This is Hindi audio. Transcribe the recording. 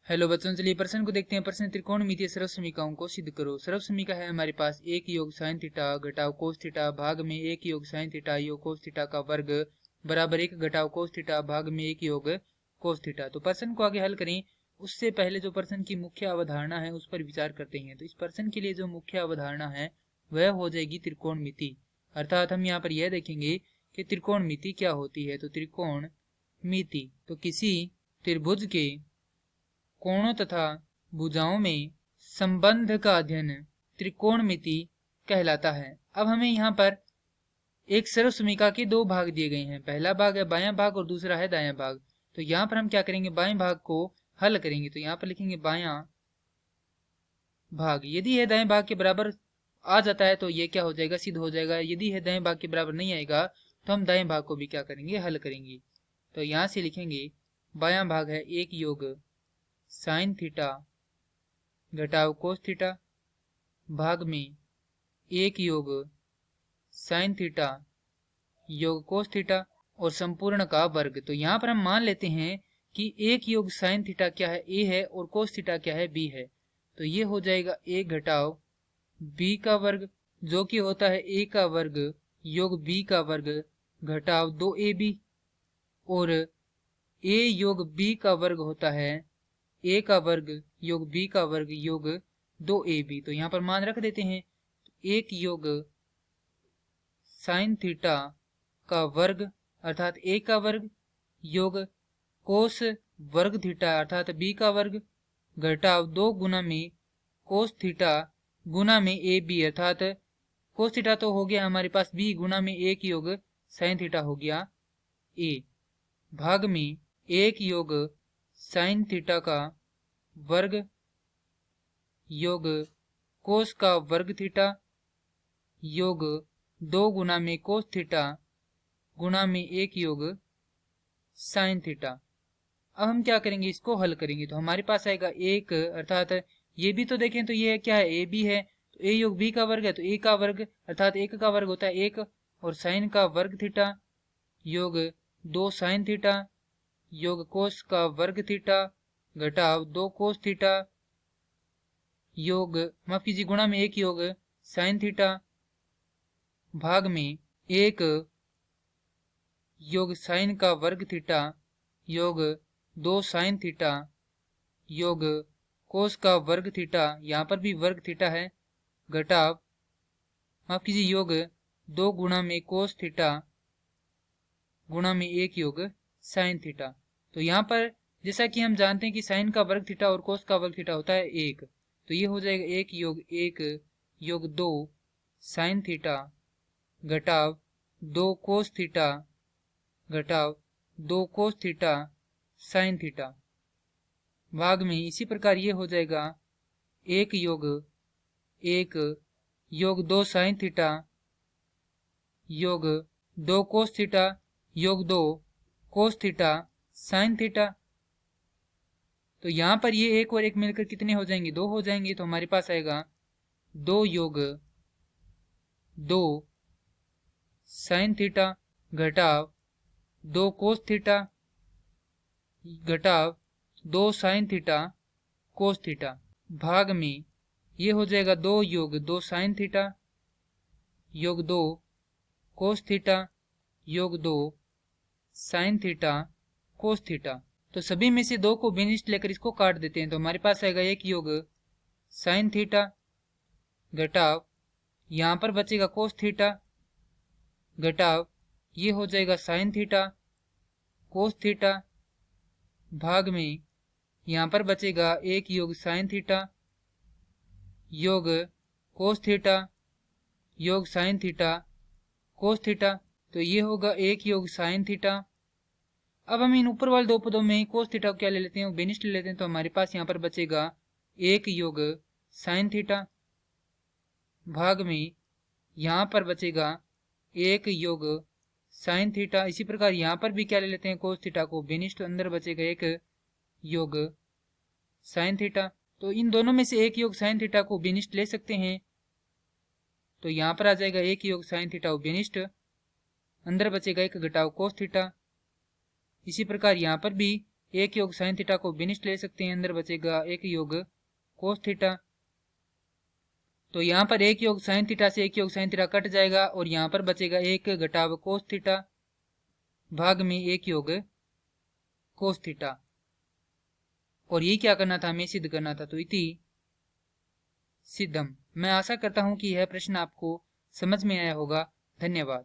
हेलो बच्चों, चलिए प्रश्न को देखते हैं। प्रश्न त्रिकोणमितीय सर्व समीकरणों को सिद्ध करो। सर्व समीकरण है हमारे पास एक योग साइन थीटा घटाव कोस थीटा भाग में एक योग साइन थीटा योग कोस थीटा का वर्ग बराबर एक घटाव कोस थीटा भाग में एक योग कोस थीटा। तो प्रश्न को आगे हल करें उससे पहले जो प्रश्न की मुख्य अवधारणा है उस पर विचार करते हैं। तो इस प्रश्न के लिए जो मुख्य अवधारणा है वह हो जाएगी त्रिकोणमिति। अर्थात हम यहाँ पर यह देखेंगे कि त्रिकोणमिति क्या होती है। तो त्रिकोणमिति तो किसी त्रिभुज के कोणों तथा भुजाओं में संबंध का अध्ययन त्रिकोणमिति कहलाता है। अब हमें यहाँ पर एक सर्व समीकरण के दो भाग दिए गए हैं। पहला भाग है बायां भाग और दूसरा है दायां भाग। तो यहाँ पर हम क्या करेंगे, बाएं भाग को हल करेंगे। तो यहाँ पर लिखेंगे बायां भाग। यदि यह दाएं भाग के बराबर आ जाता है तो ये क्या हो जाएगा, सिद्ध हो जाएगा। यदि यह दाएं भाग के बराबर नहीं आएगा तो हम दाएं भाग को भी क्या करेंगे, हल करेंगे। तो यहाँ से लिखेंगे बायां भाग है एक योग साइन थीटा घटाव कोस थीटा भाग में एक योग साइन थीटा योग कोस थीटा और संपूर्ण का वर्ग। तो यहाँ पर हम मान लेते हैं कि एक योग साइन थीटा क्या है, ए है, और कोस थीटा क्या है, बी है। तो ये हो जाएगा ए घटाव बी का वर्ग, जो कि होता है ए का वर्ग योग बी का वर्ग घटाव 2ab, और ए योग बी का वर्ग होता है ए का वर्ग योग बी का वर्ग योग 2ab। तो यहाँ पर मान रख देते हैं। एक योग साइन थीटा का वर्ग अर्थात ए का वर्ग योग कोस वर्ग थीटा अर्थात बी का वर्ग घटाव 2 गुना में कोस थीटा गुना में ए बी अर्थात कोस थीटा तो हो गया हमारे पास बी गुना में एक योग साइन थीटा हो गया ए भाग में एक योग साइन थीटा का वर्ग योग कोस का वर्ग थीटा योग 2 गुना में कोस थीटा गुना में एक योग साइन थीटा। अब हम क्या करेंगे, इसको हल करेंगे। तो हमारे पास आएगा एक अर्थात ये भी तो देखें तो ये क्या है, ए बी है। तो ए योग बी का वर्ग है तो ए का वर्ग अर्थात एक का वर्ग होता है एक, और साइन का वर्ग थीटा योग 2 साइन थीटा योग कोस का वर्ग थीटा घटाव 2 कोस थीटा योग माफ कीजिए गुणा में एक योग साइन थीटा भाग में एक योग साइन का वर्ग थीटा योग 2 साइन थीटा योग कोस का वर्ग थीटा, यहाँ पर भी वर्ग थीटा है, घटाव माफ कीजिए योग 2 गुणा में कोस थीटा गुणा में एक योग साइन थीटा। तो यहाँ पर जैसा कि हम जानते हैं कि साइन का वर्ग थीटा और कोस का वर्ग थीटा होता है एक, तो ये हो जाएगा एक योग 2 साइन थीटा घटाव 2 कोस थीटा घटाव 2 कोस थीटा साइन थीटा भाग में इसी प्रकार ये हो जाएगा एक योग 2 साइन थीटा योग 2 कोस थीटा योग 2 कोस थीटा साइन थीटा। तो यहाँ पर ये एक और एक मिलकर कितने हो जाएंगे, 2 हो जाएंगे। तो हमारे पास आएगा 2 योग 2 साइन थीटा घटाव 2 कोस थीटा घटाव 2 साइन थीटा कोस थीटा भाग में ये हो जाएगा 2 योग 2 साइन थीटा योग 2 कोस थीटा योग 2 साइन थीटा कोस थीटा। तो सभी में से 2 को विनिष्ट लेकर इसको काट देते हैं। तो हमारे पास आएगा एक योग साइन थीटा घटाव यहाँ पर बचेगा कोस थीटा घटाव ये हो जाएगा साइन थीटा कोस थीटा भाग में यहाँ पर बचेगा एक योग साइन थीटा योग कोस थीटा योग साइन थीटा कोस थीटा। तो ये होगा एक योग साइन थीटा। अब हम इन ऊपर वाले 2 पदों में कोस थीटा को क्या ले लेते हैं, बेनिस्ट ले लेते हैं। तो हमारे पास यहाँ पर बचेगा एक योग साइन थीटा भाग में यहाँ पर बचेगा एक योग साइन थीटा। इसी प्रकार यहाँ पर भी क्या ले लेते हैं, कोस थीटा को बेनिस्ट, अंदर बचेगा एक योग साइन थीटा। तो इन दोनों में से एक योग साइन थीटा को बेनिस्ट ले सकते हैं। तो यहाँ पर आ जाएगा एक योग साइन थीटा को बेनिस्ट, अंदर बचेगा एक घटाव कोस थीटा। इसी प्रकार यहाँ पर भी एक योग साइन थीटा को विनिष्ट ले सकते हैं, अंदर बचेगा एक योग कोस थीटा। तो यहाँ पर एक योग साइन थीटा से एक योग साइन थीटा कट जाएगा और यहाँ पर बचेगा एक घटाव कोस थीटा भाग में एक योग कोस थीटा। और ये क्या करना था, हमें सिद्ध करना था। तो इति सिद्धम। मैं आशा करता हूं कि यह प्रश्न आपको समझ में आया होगा। धन्यवाद।